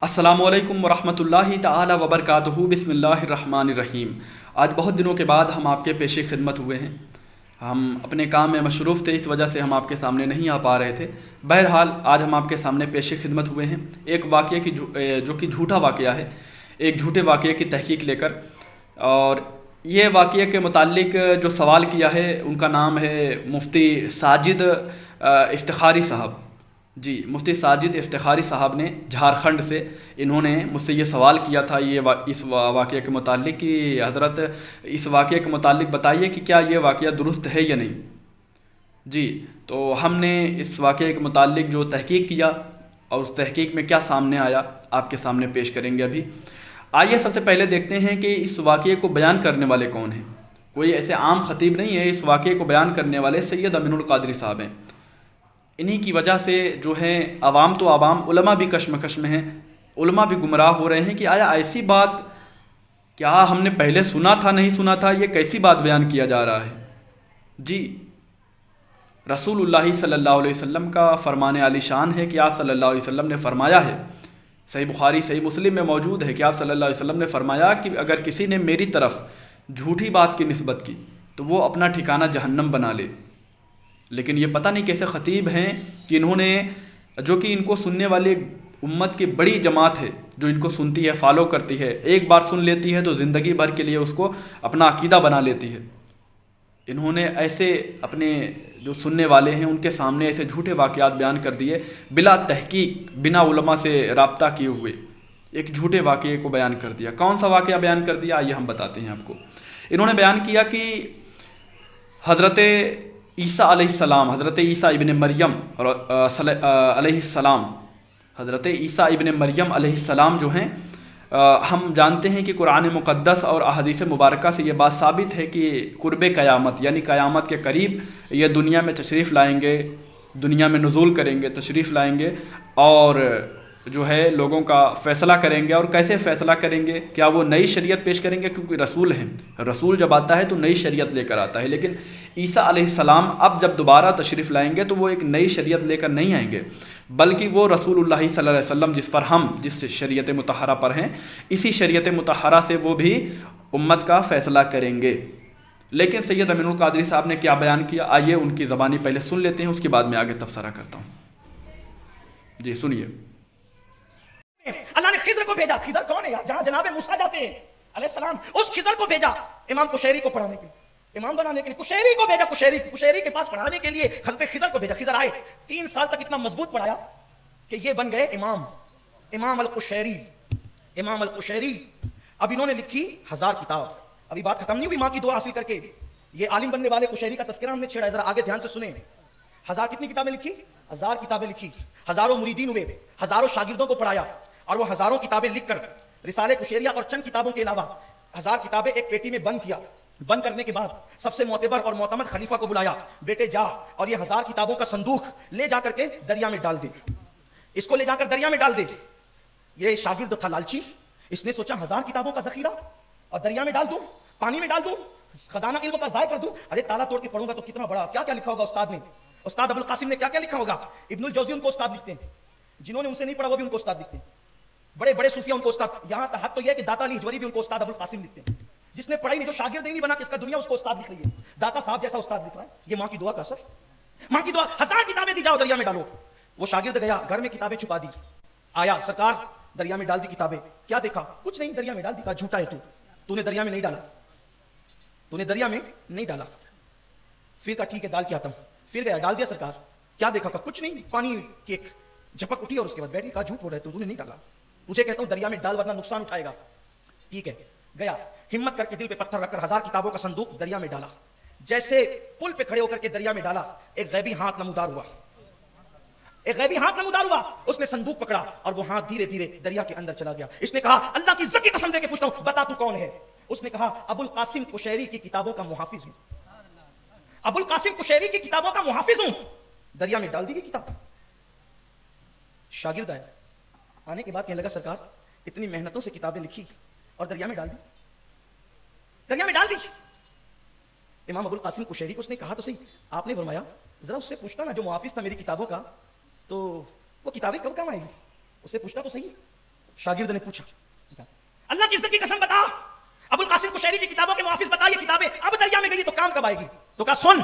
السلام علیکم ورحمۃ اللہ تعالی وبرکاتہ۔ بسم اللہ الرحمن الرحیم۔ آج بہت دنوں کے بعد ہم آپ کے پیش خدمت ہوئے ہیں۔ ہم اپنے کام میں مصروف تھے، اس وجہ سے ہم آپ کے سامنے نہیں آ پا رہے تھے۔ بہرحال آج ہم آپ کے سامنے پیش خدمت ہوئے ہیں ایک واقعے کی جو کہ جھوٹا واقعہ ہے، ایک جھوٹے واقعے کی تحقیق لے کر۔ اور یہ واقعے کے متعلق جو سوال کیا ہے ان کا نام ہے مفتی ساجد افتخاری صاحب۔ جی، مفتی ساجد افتخاری صاحب نے جھارکھنڈ سے، انہوں نے مجھ سے یہ سوال کیا تھا اس واقعے کے متعلق کہ حضرت اس واقعے کے متعلق بتائیے کہ کیا یہ واقعہ درست ہے یا نہیں۔ جی، تو ہم نے اس واقعے کے متعلق جو تحقیق کیا اور اس تحقیق میں کیا سامنے آیا آپ کے سامنے پیش کریں گے ابھی۔ آئیے سب سے پہلے دیکھتے ہیں کہ اس واقعے کو بیان کرنے والے کون ہیں۔ کوئی ایسے عام خطیب نہیں ہے، اس واقعے کو بیان کرنے والے سید امین القادری صاحب ہیں۔ انہی کی وجہ سے جو ہے عوام تو عوام، علماء بھی کشمکش میں ہیں، علماء بھی گمراہ ہو رہے ہیں کہ آیا ایسی بات کیا ہم نے پہلے سنا تھا، نہیں سنا تھا، یہ کیسی بات بیان کیا جا رہا ہے۔ جی، رسول اللہ صلی اللہ علیہ وسلم کا فرمان عالی شان ہے کہ آپ صلی اللہ علیہ وسلم نے فرمایا ہے، صحیح بخاری صحیح مسلم میں موجود ہے کہ آپ صلی اللہ علیہ وسلم نے فرمایا کہ اگر کسی نے میری طرف جھوٹی بات کی نسبت کی تو وہ اپنا ٹھکانہ جہنم بنا لے۔ لیکن یہ پتہ نہیں کیسے خطیب ہیں کہ انہوں نے، جو کہ ان کو سننے والے امت کی بڑی جماعت ہے جو ان کو سنتی ہے، فالو کرتی ہے، ایک بار سن لیتی ہے تو زندگی بھر کے لیے اس کو اپنا عقیدہ بنا لیتی ہے، انہوں نے ایسے اپنے جو سننے والے ہیں ان کے سامنے ایسے جھوٹے واقعات بیان کر دیے بلا تحقیق، بنا علماء سے رابطہ کیے ہوئے ایک جھوٹے واقعے کو بیان کر دیا۔ کون سا واقعہ بیان کر دیا آئیے ہم بتاتے ہیں آپ کو۔ انہوں نے بیان کیا کہ حضرت عیسیٰ علیہ السلام، حضرت عیسیٰ ابن مریم علیہ السلام، حضرت عیسیٰ ابن مریم علیہ السلام جو ہیں، ہم جانتے ہیں کہ قرآن مقدس اور احادیث مبارکہ سے یہ بات ثابت ہے کہ قرب قیامت یعنی قیامت کے قریب یہ دنیا میں تشریف لائیں گے، دنیا میں نزول کریں گے، تشریف لائیں گے اور جو ہے لوگوں کا فیصلہ کریں گے۔ اور کیسے فیصلہ کریں گے؟ کیا وہ نئی شریعت پیش کریں گے؟ کیونکہ رسول ہیں، رسول جب آتا ہے تو نئی شریعت لے کر آتا ہے، لیکن عیسیٰ علیہ السلام اب جب دوبارہ تشریف لائیں گے تو وہ ایک نئی شریعت لے کر نہیں آئیں گے، بلکہ وہ رسول اللہ صلی اللہ علیہ وسلم جس شریعت مطہرہ پر ہیں، اسی شریعت مطہرہ سے وہ بھی امت کا فیصلہ کریں گے۔ لیکن سید امین القادری صاحب نے کیا بیان کیا، آئیے ان کی زبانی پہلے سن لیتے ہیں، اس کے بعد میں آگے تبصرہ کرتا ہوں۔ جی سنیے۔ اللہ نے خضر کو بھیجا، خضر کون ہے یار؟ جہاں جناب موسیٰ جاتے ہیں علیہ السلام، اس خضر کو بھیجا امام قشیری کو پڑھانے کے لیے، امام بنانے کے لیے قشیری کو بھیجا، قشیری کے پاس پڑھانے کے لیے حضرت خضر کو بھیجا۔ خضر آئے، 3 سال تک اتنا مضبوط پڑھایا کہ یہ بن گئے امام القشیری، امام القشیری۔ اب انہوں نے لکھی 1000 کتاب۔ ابھی بات ختم نہیں ہوئی، ماں کی دعا حاصل کر کے یہ عالم بننے والے قشیری کا تذکرہ ہم نے چھیڑا ہے، ذرا آگے دھیان سے سنیں۔ 1000 کتنی کتابیں لکھی؟ 1000 کتابیں لکھی، ہزاروں مریدین ہوئے، ہزاروں شاگردوں کو پڑھایا، اور وہ ہزاروں کتابیں لکھ کر رسالے قشیریہ اور چند کتابوں کے علاوہ 1000 کتابیں ایک پیٹی میں بند کیا۔ بند کرنے کے بعد سب سے معتبر اور معتمد خلیفہ کو بلایا، بیٹے جا اور یہ 1000 کتابوں کا صندوق لے جا کر کے دریا میں ڈال دے، اس کو لے جا کر دریا میں ڈال دے۔ یہ شاگرد تھا لالچی، اس نے سوچا 1000 کتابوں کا ذخیرہ اور دریا میں ڈال دوں، پانی میں ڈال دوں، خزانہ علم کا ضائع کر دوں، ارے تالا توڑ کے پڑھوں گا تو کتنا بڑا، کیا کیا لکھا ہوگا استاد نے، استاد ابوالقاسم نے کیا کیا لکھا ہوگا۔ ابن الجوزی ان کو استاد لکھتے ہیں، جنہوں نے ان سے نہیں پڑھا وہ بھی ان کو استاد لکھتے ہیں، بڑے بڑے صوفیہ ان کو استاد، یہاں حق تو یہ ہے کہ داتا علی ہجوری بھی ان کو استاد ابوالقاسم لکھتے ہیں، جس نے پڑھائی نہیں، جو شاگرد نہیں بنا کہ اس کا دنیا اس کو استاد لکھ رہی ہے، داتا صاحب جیسا استاد لکھ رہا ہے۔ یہ ماں کی دعا کا اثر، ماں کی دعا۔ 1000 کتابیں دی، جاؤ دریا میں ڈالو۔ وہ شاگرد گیا، گھر میں کتابیں چھپا دی، آیا سرکار دریا میں ڈال دی کتابیں، کیا دیکھا؟ کچھ نہیں، دریا میں ڈال دی۔ کہا جھوٹا ہے تو نے دریا میں نہیں ڈالا، تو نے دریا میں نہیں ڈالا۔ پھر کہا ٹھیک ہے ڈال کے آتا ہوں، پھر گیا ڈال دیا، سرکار کیا دیکھا؟ کہا کچھ نہیں، پانی کی ایک جھپک اٹھی اور اس کے بعد بیٹھ گئی۔ کہا جھوٹ بول رہا ہے تو نے نہیں ڈالا، تجھے کہتا ہوں دریا میں ڈال ورنہ نقصان اٹھائے گا۔ ٹھیک ہے، گیا ہمت کر کے دل پہ پتھر رکھ کر 1000 کتابوں کا صندوق دریا میں ڈالا۔ جیسے پل پہ کھڑے ہو کر کے دریا میں ڈالا، ایک غیبی ہاتھ نمودار ہوا، ایک غیبی ہاتھ نمودار ہوا، اس نے صندوق پکڑا اور وہ ہاتھ دھیرے دھیرے دریا کے اندر چلا گیا۔ اس نے کہا اللہ کی عزت کی قسم دے کے پوچھتا ہوں بتا تو کون ہے؟ اس نے کہا ابوالقاسم قشیری کی کتابوں کا محافظ ہوں، ابوالقاسم قشیری کی کتابوں کا محافظ ہوں۔ دریا میں ڈال دی گئی کتاب۔ شاگرد آیا، آنے کے بعد کہنے لگا سرکار اتنی محنتوں سے کتابیں لکھی اور دریا میں ڈال دی، دریا میں ڈال دی۔ امام ابوالقاسم قشیری کو اس نے کہا تو صحیح، آپ نے فرمایا ذرا اس سے پوچھتا نا جو محافظ تھا میری کتابوں کا، تو وہ کتابیں کب کام آئے گی، اس سے پوچھتا تو صحیح۔ شاگرد نے پوچھا اللہ کی عزت کی قسم بتا ابو القاسم قشیری کی کتابوں کے محافظ بتا یہ کتابیں اب دریا میں گئی تو کام کب آئے گی؟ تو کہا سن،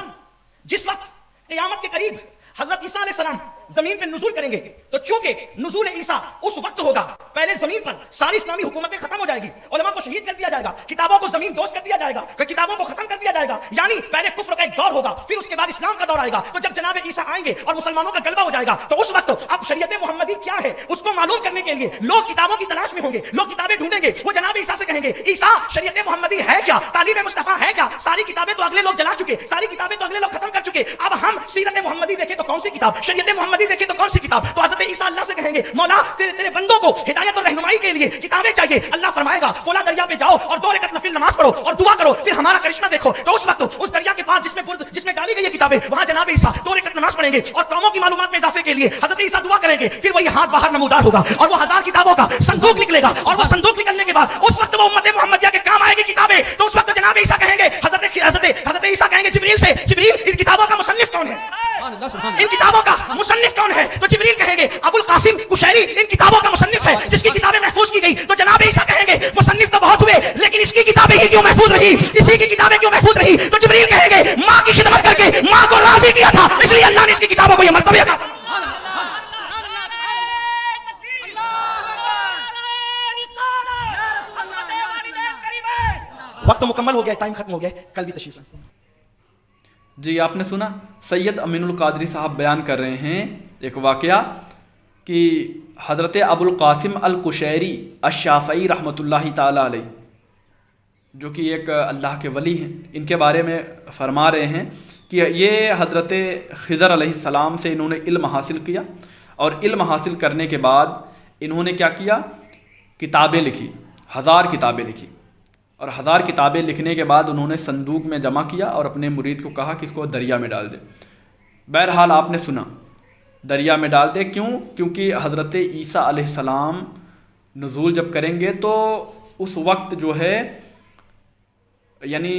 جس وقت قیامت کے قریب حضرت عیسیٰ علیہ السلام زمین پہ نزول کریں گے تو چونکہ نزول عیسیٰ اس وقت ہوگا پہلے زمین پر ساری اسلامی حکومتیں ختم ہو جائے گی، علماء کو شہید کر دیا جائے گا، کتابوں کو زمین دوز کر دیا جائے گا، کتابوں کو ختم کر دیا جائے گا، یعنی پہلے کفر کا ایک دور ہوگا پھر اس کے بعد اسلام کا دور آئے گا۔ تو جب جناب عیسیٰ آئیں گے اور مسلمانوں کا غلبہ ہو جائے گا تو اس وقت اب شریعت محمدی کیا ہے اس کو معلوم کرنے کے لیے لوگ کتابوں کی تلاش میں ہوں گے، لوگ کتابیں ڈھونڈیں گے، وہ جناب عیسیٰ سے کہیں گے عیسیٰ شریعت محمدی ہے کیا، تعلیم مصطفیٰ ہے کیا؟ ساری کتابیں تو اگلے لوگ جلا چکے، ساری کتابیں تو اگلے لوگ ختم کر چکے، اب ہم سیرت محمدی دیکھیں تو کون سی کتاب، شریعت محمدی دیکھیں تو کون سی کتاب؟ تو حضرت عیسیٰ اللہ سے کہیں گے مولا تیرے بندوں کو ہدایت اور رہنمائی کے لیے کتابیں چاہیے، اللہ فرمائے گا فلاں دریا پہ جاؤ اور 2 رکعت نفل نماز پڑھو اور دعا کرو، پھر ہمارا کرشمہ دیکھو۔ تو اس وقت اس دریا کے پاس جس میں ڈالی گئی ہے کتابیں وہاں جناب عیسیٰ 2 رکعت نماز پڑھیں گے اور قوموں کی معلومات میں اضافے کے لیے حضرت عیسیٰ دعا کریں گے، پھر وہی ہاتھ باہر نمودار ہوگا اور وہ 1000 کتابوں کا صندوق نکلے گا، اور وہ صندوق نکلنے کے بعد اس وقت وہ امت محمدیہ کے کام آئے گی کتابیں۔ تو اس وقت جناب عیسیٰ کہیں گے حضرت عیسیٰ کہیں گے جبریل سے جبریل ان کتابوں کا مصنف کون ہے، ان کتابوں کا مصنف کون ہے؟ تو جبریل کہیں گے ابو القاسم قشیری ان کتابوں کا مصنف ہے جس کی کتابیں محفوظ کی گئی۔ تو جناب عیسیٰ کہیں گے مصنف تو بہت ہوئے لیکن اس کی کتابیں ہی کیوں محفوظ رہی، اسی کی کتابیں کیوں محفوظ رہی؟ تو جبریل کہیں گے ماں کی خدمت کر کے ماں کو راضی کیا تھا اس لیے اللہ نے اس کی کتابوں کو یہ مرتبہ عطا فرمایا۔ وقت مکمل ہو گیا، ٹائم ختم ہو گیا، کل بھی تشریف رکھیں۔ جی آپ نے سنا سید امین القادری صاحب بیان کر رہے ہیں ایک واقعہ کہ حضرت ابو القاسم القشیری الشافعی رحمۃ اللہ تعالیٰ علیہ جو کہ ایک اللہ کے ولی ہیں، ان کے بارے میں فرما رہے ہیں کہ یہ حضرت خضر علیہ السلام سے انہوں نے علم حاصل کیا، اور علم حاصل کرنے کے بعد انہوں نے کیا کیا، کتابیں لکھی، 1000 کتابیں لکھی، اور 1000 کتابیں لکھنے کے بعد انہوں نے صندوق میں جمع کیا اور اپنے مرید کو کہا کہ اس کو دریا میں ڈال دے۔ بہرحال آپ نے سنا دریا میں ڈال دے، کیوں؟ کیونکہ حضرت عیسیٰ علیہ السلام نزول جب کریں گے تو اس وقت جو ہے یعنی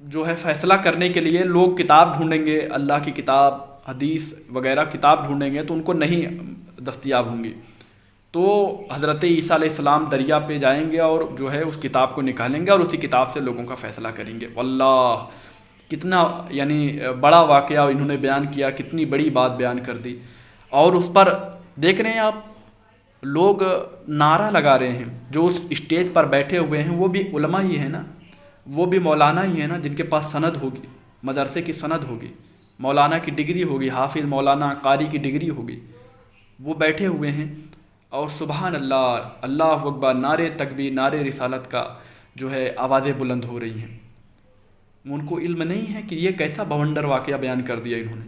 جو ہے فیصلہ کرنے کے لیے لوگ کتاب ڈھونڈیں گے، اللہ کی کتاب، حدیث وغیرہ کتاب ڈھونڈیں گے تو ان کو نہیں دستیاب ہوں گی، تو حضرت عیسیٰ علیہ السلام دریا پہ جائیں گے اور جو ہے اس کتاب کو نکالیں گے اور اسی کتاب سے لوگوں کا فیصلہ کریں گے۔ واللہ کتنا یعنی بڑا واقعہ انہوں نے بیان کیا، کتنی بڑی بات بیان کر دی، اور اس پر دیکھ رہے ہیں آپ لوگ نعرہ لگا رہے ہیں، جو اس اسٹیج پر بیٹھے ہوئے ہیں وہ بھی علماء ہی ہیں نا، وہ بھی مولانا ہی ہیں نا، جن کے پاس سند ہوگی، مدرسے کی سند ہوگی، مولانا کی ڈگری ہوگی، حافظ مولانا قاری کی ڈگری ہوگی، وہ بیٹھے ہوئے ہیں اور سبحان اللہ، اللہ اکبر، نعرے تکبیر، نعرے رسالت کا جو ہے آوازیں بلند ہو رہی ہیں۔ ان کو علم نہیں ہے کہ یہ کیسا بونڈر واقعہ بیان کر دیا انہوں نے۔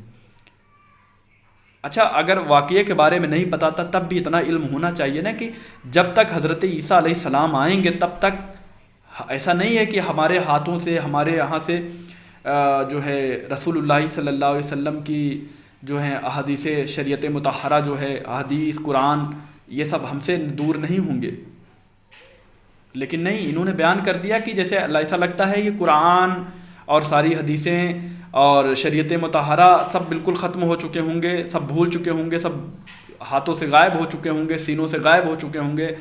اچھا اگر واقعے کے بارے میں نہیں پتا تھا تب بھی اتنا علم ہونا چاہیے نا کہ جب تک حضرت عیسیٰ علیہ السلام آئیں گے تب تک ایسا نہیں ہے کہ ہمارے ہاتھوں سے، ہمارے یہاں سے جو ہے رسول اللہ صلی اللہ علیہ وسلم کی جو ہے احادیث شریعت مطہرہ جو ہے احادیث قرآن یہ سب ہم سے دور نہیں ہوں گے، لیکن نہیں، انہوں نے بیان کر دیا کہ جیسے ایسا لگتا ہے یہ قرآن اور ساری حدیثیں اور شریعت مطہرہ سب بالکل ختم ہو چکے ہوں گے، سب بھول چکے ہوں گے، سب ہاتھوں سے غائب ہو چکے ہوں گے، سینوں سے غائب ہو چکے ہوں گے،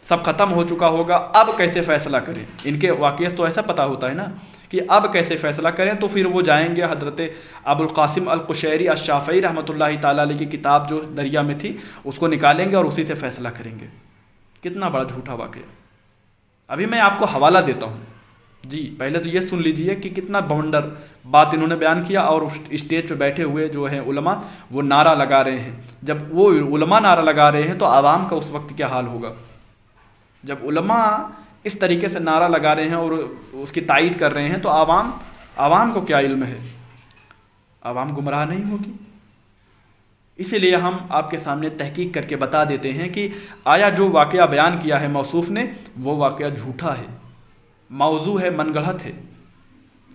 سب ختم ہو چکا ہوگا، اب کیسے فیصلہ کریں؟ ان کے واقعے تو ایسا پتہ ہوتا ہے نا کہ اب کیسے فیصلہ کریں، تو پھر وہ جائیں گے حضرت ابو القاسم القشیری الشافعی رحمۃ اللہ تعالیٰ علیہ کی کتاب جو دریا میں تھی اس کو نکالیں گے اور اسی سے فیصلہ کریں گے۔ کتنا بڑا جھوٹا واقعہ۔ ابھی میں آپ کو حوالہ دیتا ہوں، جی پہلے تو یہ سن لیجئے کہ کتنا باؤنڈر بات انہوں نے بیان کیا، اور اسٹیج پہ بیٹھے ہوئے جو ہیں علماء وہ نعرہ لگا رہے ہیں۔ جب وہ علماء نعرہ لگا رہے ہیں تو عوام کا اس وقت کیا حال ہوگا؟ جب علماء اس طریقے سے نعرہ لگا رہے ہیں اور اس کی تائید کر رہے ہیں تو عوام کو کیا علم ہے؟ عوام گمراہ نہیں ہوگی؟ اسی لیے ہم آپ کے سامنے تحقیق کر کے بتا دیتے ہیں کہ آیا جو واقعہ بیان کیا ہے موصوف نے وہ واقعہ جھوٹا ہے، موضوع ہے، من گڑھت ہے،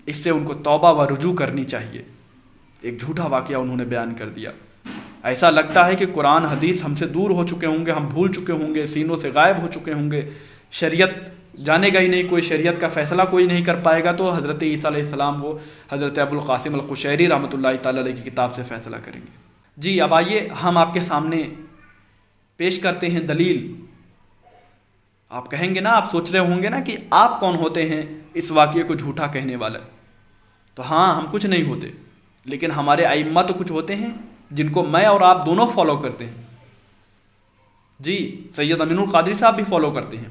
اس سے ان کو توبہ و رجوع کرنی چاہیے۔ ایک جھوٹا واقعہ انہوں نے بیان کر دیا۔ ایسا لگتا ہے کہ قرآن حدیث ہم سے دور ہو چکے ہوں گے، ہم بھول چکے ہوں گے، سینوں سے غائب ہو چکے ہوں گے، شریعت جانے گا ہی نہیں، کوئی شریعت کا فیصلہ کوئی نہیں کر پائے گا، تو حضرت عیسیٰ علیہ السلام وہ حضرت ابو القاسم القشیری رحمۃ اللہ تعالیٰ علیہ کی کتاب سے فیصلہ کریں گے۔ جی اب آئیے ہم آپ کے سامنے پیش کرتے ہیں دلیل۔ آپ کہیں گے نا، آپ سوچ رہے ہوں گے نا کہ آپ کون ہوتے ہیں اس واقعے کو جھوٹا کہنے والا؟ تو ہاں، ہم کچھ نہیں ہوتے، لیکن ہمارے ائمہ تو کچھ ہوتے ہیں جن کو میں اور آپ دونوں فالو کرتے ہیں۔ جی، سید امین القادری صاحب بھی فالو کرتے ہیں۔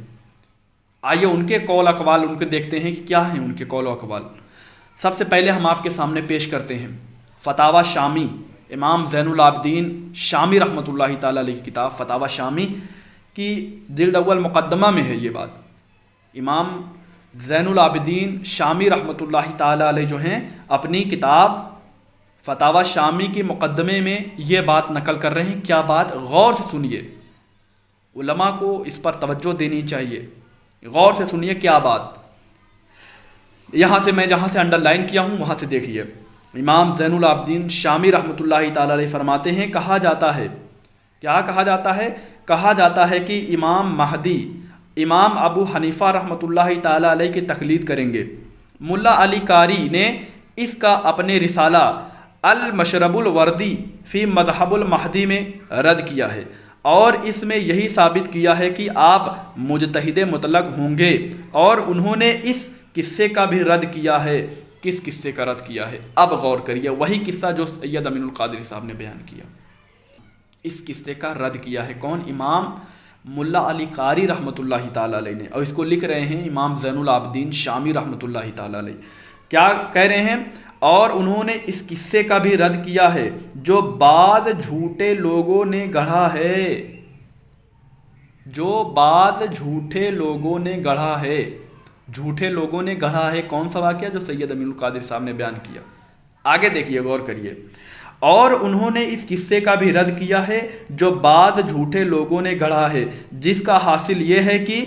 آئیے ان کے قول اقوال ان کے دیکھتے ہیں کہ کیا ہیں ان کے قول و اقوال۔ سب سے پہلے ہم آپ کے سامنے پیش کرتے ہیں فتاوی شامی، امام زین العابدین شامی رحمۃ اللہ تعالیٰ علیہ کی کتاب فتاوی شامی کی جلد اول مقدمہ میں ہے یہ بات۔ امام زین العابدین شامی رحمۃ اللہ تعالیٰ علیہ جو ہیں اپنی کتاب فتاوی شامی کے مقدمے میں یہ بات نقل کر رہے ہیں۔ کیا بات؟ غور سے سنیے، علماء کو اس پر توجہ دینی چاہیے، غور سے سنیے کیا بات۔ یہاں سے میں جہاں سے انڈر لائن کیا ہوں وہاں سے دیکھیے۔ امام زین العابدین شامی رحمۃ اللہ تعالیٰ علیہ فرماتے ہیں، کہا جاتا ہے، کیا کہا جاتا ہے؟ کہا جاتا ہے کہ امام مہدی امام ابو حنیفہ رحمۃ اللہ تعالیٰ علیہ کی تقلید کریں گے۔ ملا علی قاری نے اس کا اپنے رسالہ المشرب الوردی فی مذہب المہدی میں رد کیا ہے، اور اس میں یہی ثابت کیا ہے کہ آپ مجتہد مطلق ہوں گے، اور انہوں نے اس قصے کا بھی رد کیا ہے۔ کس قصے کا رد کیا ہے؟ اب غور کریے، وہی قصہ جو سید امین القادری صاحب نے بیان کیا، اس قصے کا رد کیا ہے کون؟ امام ملا علی قاری رحمۃ اللہ تعالیٰ علیہ نے، اور اس کو لکھ رہے ہیں امام زین العابدین شامی رحمۃ اللہ تعالیٰ علیہ۔ کیا کہہ رہے ہیں؟ اور انہوں نے اس قصے کا بھی رد کیا ہے جو بعض جھوٹے لوگوں نے گڑھا ہے، جو بعض جھوٹے لوگوں نے گڑھا ہے۔ جھوٹے لوگوں نے گڑھا ہے کون سا واقعہ؟ جو سید امین القادری صاحب نے بیان کیا۔ آگے دیکھیے، غور کریے۔ اور انہوں نے اس قصے کا بھی رد کیا ہے جو بعض جھوٹے لوگوں نے گڑھا ہے، جس کا حاصل یہ ہے کہ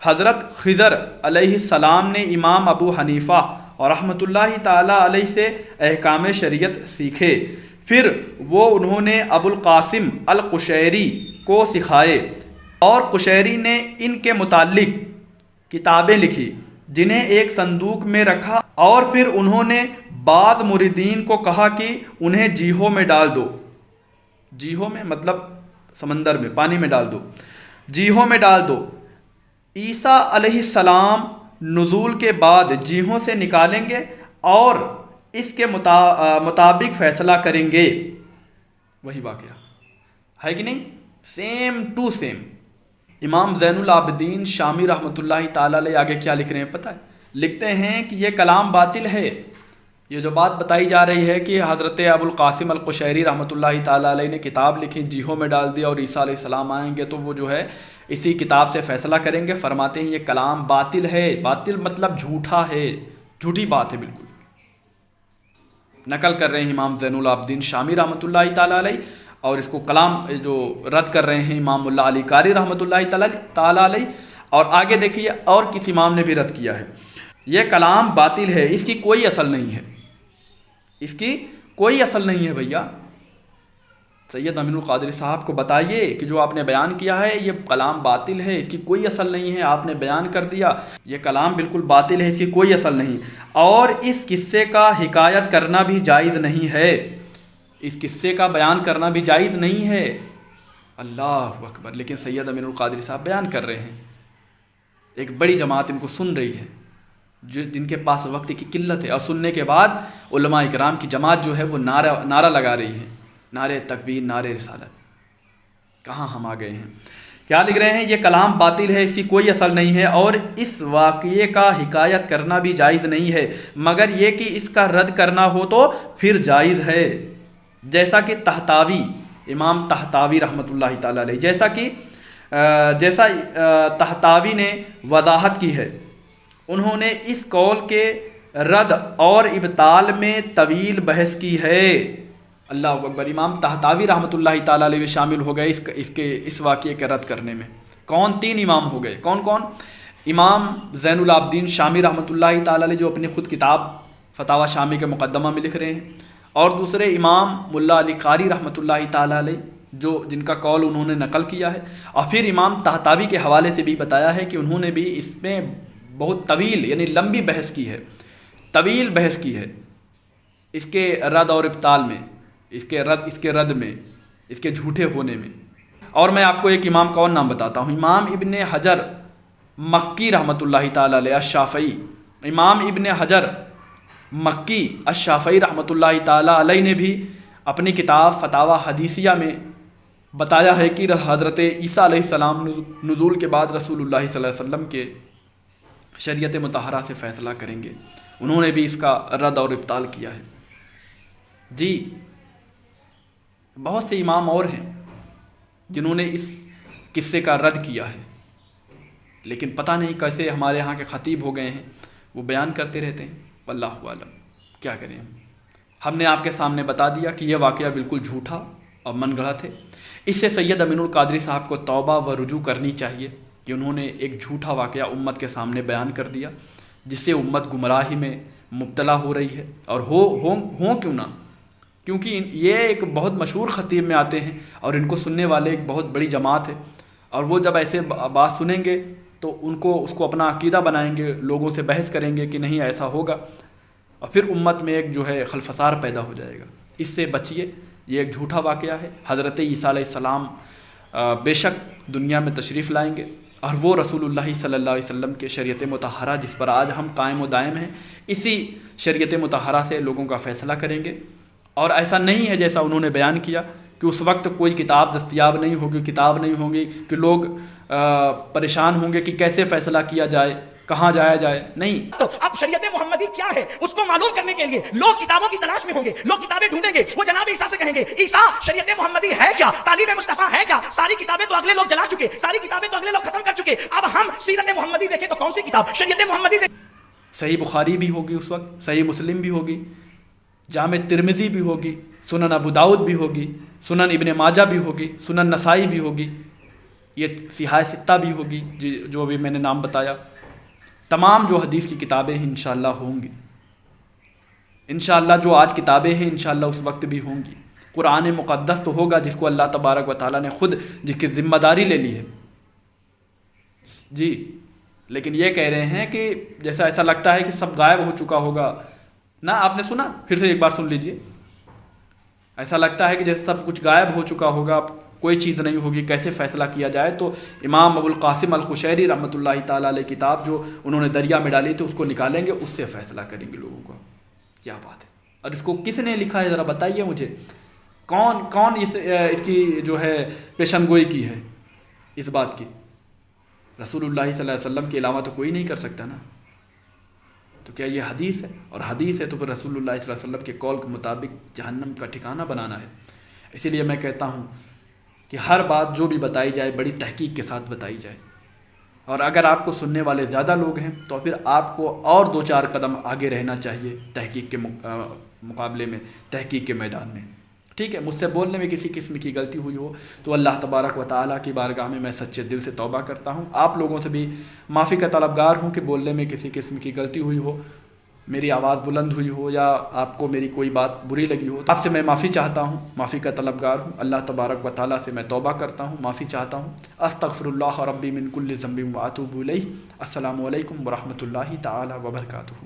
حضرت خضر علیہ السلام نے امام ابو حنیفہ اور رحمۃ اللہ تعالیٰ علیہ سے احکام شریعت سیکھے، پھر وہ انہوں نے ابو القاسم القشیری کو سکھائے، اور قشیری نے ان کے متعلق کتابیں لکھی جنہیں ایک صندوق میں رکھا، اور پھر انہوں نے بعض مریدین کو کہا کہ انہیں جیہوں میں ڈال دو۔ جیہوں میں مطلب سمندر میں، پانی میں ڈال دو، جیہوں میں ڈال دو۔ عیسیٰ علیہ السلام نزول کے بعد جیہوں سے نکالیں گے اور اس کے مطابق فیصلہ کریں گے۔ وہی واقعہ ہے کہ نہیں؟ Same to same. امام زین العابدین شامی رحمۃ اللہ تعالیٰ علیہ آگے کیا لکھ رہے ہیں پتہ ہے؟ لکھتے ہیں کہ یہ کلام باطل ہے۔ یہ جو بات بتائی جا رہی ہے کہ حضرت ابو القاسم القشیری رحمۃ اللہ تعالیٰ علیہ نے کتاب لکھی، جیہوں میں ڈال دیا، اور عیسیٰ علیہ السلام آئیں گے تو وہ جو ہے اسی کتاب سے فیصلہ کریں گے۔ فرماتے ہیں یہ کلام باطل ہے۔ باطل مطلب جھوٹا ہے، جھوٹی بات ہے بالکل۔ نقل کر رہے ہیں امام زین العابدین شامی رحمۃ اللہ تعالیٰ علیہ، اور اس کو کلام جو رد کر رہے ہیں امام ملا علی قاری رحمۃ اللہ تعالیٰ علیہ۔ اور آگے دیکھیے، اور کس امام نے بھی رد کیا ہے، یہ کلام باطل ہے، اس کی کوئی اصل نہیں ہے، اس کی کوئی اصل نہیں ہے۔ بھیا سید امین القادری صاحب کو بتائیے کہ جو آپ نے بیان کیا ہے یہ کلام باطل ہے، اس کی کوئی اصل نہیں ہے۔ آپ نے بیان کر دیا یہ کلام بالکل باطل ہے، اس کی کوئی اصل نہیں، اور اس قصے کا حکایت کرنا بھی جائز نہیں ہے، اس قصے کا بیان کرنا بھی جائز نہیں ہے۔ اللہ اکبر! لیکن سید امین القادری صاحب بیان کر رہے ہیں، ایک بڑی جماعت ان کو سن رہی ہے، جن کے پاس وقت کی قلت ہے، اور سننے کے بعد علماء اکرام کی جماعت جو ہے وہ نعرہ لگا رہی ہے، نعرے تکبیر، نعرے رسالت۔ کہاں ہم آ گئے ہیں؟ کیا لکھ رہے ہیں؟ یہ کلام باطل ہے، اس کی کوئی اصل نہیں ہے، اور اس واقعے کا حکایت کرنا بھی جائز نہیں ہے، مگر یہ کہ اس کا رد کرنا ہو تو پھر جائز ہے، جیسا کہ طحطاوی، امام طحطاوی رحمۃ اللہ تعالیٰ علیہ، جیسا طحطاوی نے وضاحت کی ہے۔ انہوں نے اس قول کے رد اور ابطال میں طویل بحث کی ہے۔ اللہ اکبر! امام طحطاوی رحمۃ اللہ تعالیٰ علیہ شامل ہو گئے اس واقعے کے رد کرنے میں۔ کون؟ 3 امام ہو گئے۔ کون کون؟ امام زین العابدین شامی رحمۃ اللہ تعالیٰ علیہ جو اپنی خود کتاب فتاوی شامی کے مقدمہ میں لکھ رہے ہیں، اور دوسرے امام ملا علی قاری رحمۃ اللہ تعالیٰ علیہ جن کا قول انہوں نے نقل کیا ہے، اور پھر امام طحطاوی کے حوالے سے بھی بتایا ہے کہ انہوں نے بھی اس میں بہت طویل یعنی لمبی بحث کی ہے، طویل بحث کی ہے اس کے رد اور ابطال میں، اس کے رد میں، اس کے جھوٹے ہونے میں۔ اور میں آپ کو ایک امام کا اور نام بتاتا ہوں، امام ابن حجر مکی رحمۃ اللہ تعالیٰ علیہ الشافعی، امام ابن حجر مکی الشافعی رحمۃ اللہ تعالیٰ علیہ نے بھی اپنی کتاب فتاوی حدیثیہ میں بتایا ہے کہ حضرت عیسیٰ علیہ السلام نزول کے بعد رسول اللہ صلی اللہ علیہ وسلم کے شریعت مطہرہ سے فیصلہ کریں گے۔ انہوں نے بھی اس کا رد اور ابطال کیا ہے۔ جی بہت سے امام اور ہیں جنہوں نے اس قصے کا رد کیا ہے، لیکن پتہ نہیں کیسے ہمارے یہاں کے خطیب ہو گئے ہیں، وہ بیان کرتے رہتے ہیں، واللہ عالم کیا کریں ہم نے آپ کے سامنے بتا دیا کہ یہ واقعہ بالکل جھوٹا اور من گڑھت ہے۔ اس سے سید امین القادری صاحب کو توبہ و رجوع کرنی چاہیے کہ انہوں نے ایک جھوٹا واقعہ امت کے سامنے بیان کر دیا، جس سے امت گمراہی میں مبتلا ہو رہی ہے، اور ہوں کیوں نہ، کیونکہ یہ ایک بہت مشہور خطیب میں آتے ہیں اور ان کو سننے والے ایک بہت بڑی جماعت ہے، اور وہ جب ایسے بات سنیں گے تو اس کو اپنا عقیدہ بنائیں گے، لوگوں سے بحث کریں گے کہ نہیں ایسا ہوگا، اور پھر امت میں ایک جو ہے خلفسار پیدا ہو جائے گا۔ اس سے بچیے، یہ ایک جھوٹا واقعہ ہے۔ حضرت عیسیٰ علیہ السلام بے شک دنیا میں تشریف لائیں گے، اور وہ رسول اللہ صلی اللہ علیہ وسلم کے شریعت مطہرہ جس پر آج ہم قائم و دائم ہیں، اسی شریعت مطہرہ سے لوگوں کا فیصلہ کریں گے۔ اور ایسا نہیں ہے جیسا انہوں نے بیان کیا کہ اس وقت کوئی کتاب دستیاب نہیں ہوگی، کتاب نہیں ہوگی کہ لوگ پریشان ہوں گے کہ کیسے فیصلہ کیا جائے، کہاں جایا جائے، نہیں۔ تو اب شریعت محمدی کیا ہے اس کو معلوم کرنے کے لیے لوگ کتابوں کی تلاش میں ہوں گے، لوگ کتابیں ڈھونڈیں گے، وہ جناب عیسیٰ سے کہیں گے عیسیٰ شریعت محمدی ہے کیا، تعلیم مصطفیٰ ہے کیا؟ ساری کتابیں تو اگلے لوگ جلا چکے، ساری کتابیں تو اگلے لوگ ختم کر چکے، اب ہم سیرت محمدی دیکھیں تو کون سی کتاب؟ شریعت محمدی صحیح بخاری بھی ہوگی اس وقت، صحیح مسلم بھی ہوگی، جامع ترمذی بھی ہوگی، سنن ابو داؤد بھی ہوگی، سنن ابن ماجہ بھی ہوگی، سنن نسائی بھی ہوگی، یہ صحاح ستہ بھی ہوگی جو بھی میں نے نام بتایا۔ تمام جو حدیث کی کتابیں ہیں انشاءاللہ ہوں گی، انشاءاللہ جو آج کتابیں ہیں انشاءاللہ اس وقت بھی ہوں گی۔ قرآن مقدس تو ہوگا جس کو اللہ تبارک و تعالیٰ نے خود جس کی ذمہ داری لے لی ہے۔ جی لیکن یہ کہہ رہے ہیں کہ جیسا ایسا لگتا ہے کہ سب غائب ہو چکا ہوگا، نہ آپ نے سنا؟ پھر سے ایک بار سن لیجئے۔ ایسا لگتا ہے کہ جیسے سب کچھ غائب ہو چکا ہوگا، کوئی چیز نہیں ہوگی، کیسے فیصلہ کیا جائے؟ تو امام ابو القاسم القشیری رحمۃ اللہ تعالیٰ علیہ کتاب جو انہوں نے دریا میں ڈالی تھی اس کو نکالیں گے، اس سے فیصلہ کریں گے لوگوں کا۔ کیا بات ہے! اور اس کو کس نے لکھا ہے ذرا بتائیے مجھے، کون اس کی جو ہے پیشن گوئی کی ہے اس بات کی؟ رسول اللہ صلی اللہ علیہ وسلم کے علاوہ تو کوئی نہیں کر سکتا نا۔ تو کیا یہ حدیث ہے؟ اور حدیث ہے تو پھر رسول اللہ صلی اللہ علیہ وسلم کے قول کے مطابق جہنم کا ٹھکانہ بنانا ہے۔ اسی لیے میں کہتا ہوں کہ ہر بات جو بھی بتائی جائے بڑی تحقیق کے ساتھ بتائی جائے، اور اگر آپ کو سننے والے زیادہ لوگ ہیں تو پھر آپ کو اور 2-4 قدم آگے رہنا چاہیے تحقیق کے مقابلے میں، تحقیق کے میدان میں۔ ٹھیک ہے، مجھ سے بولنے میں کسی قسم کی غلطی ہوئی ہو تو اللہ تبارک و تعالیٰ کی بارگاہ میں سچے دل سے توبہ کرتا ہوں۔ آپ لوگوں سے بھی معافی کا طلبگار ہوں کہ بولنے میں کسی قسم کی غلطی ہوئی ہو، میری آواز بلند ہوئی ہو، یا آپ کو میری کوئی بات بری لگی ہو، آپ سے میں معافی چاہتا ہوں، معافی کا طلبگار ہوں۔ اللہ تبارک و تعالیٰ سے میں توبہ کرتا ہوں، معافی چاہتا ہوں۔ استغفر اللہ ربی من کل ذنب و اتوب الیہ۔ السلام علیکم ورحمۃ اللہ تعالیٰ وبرکاتہ۔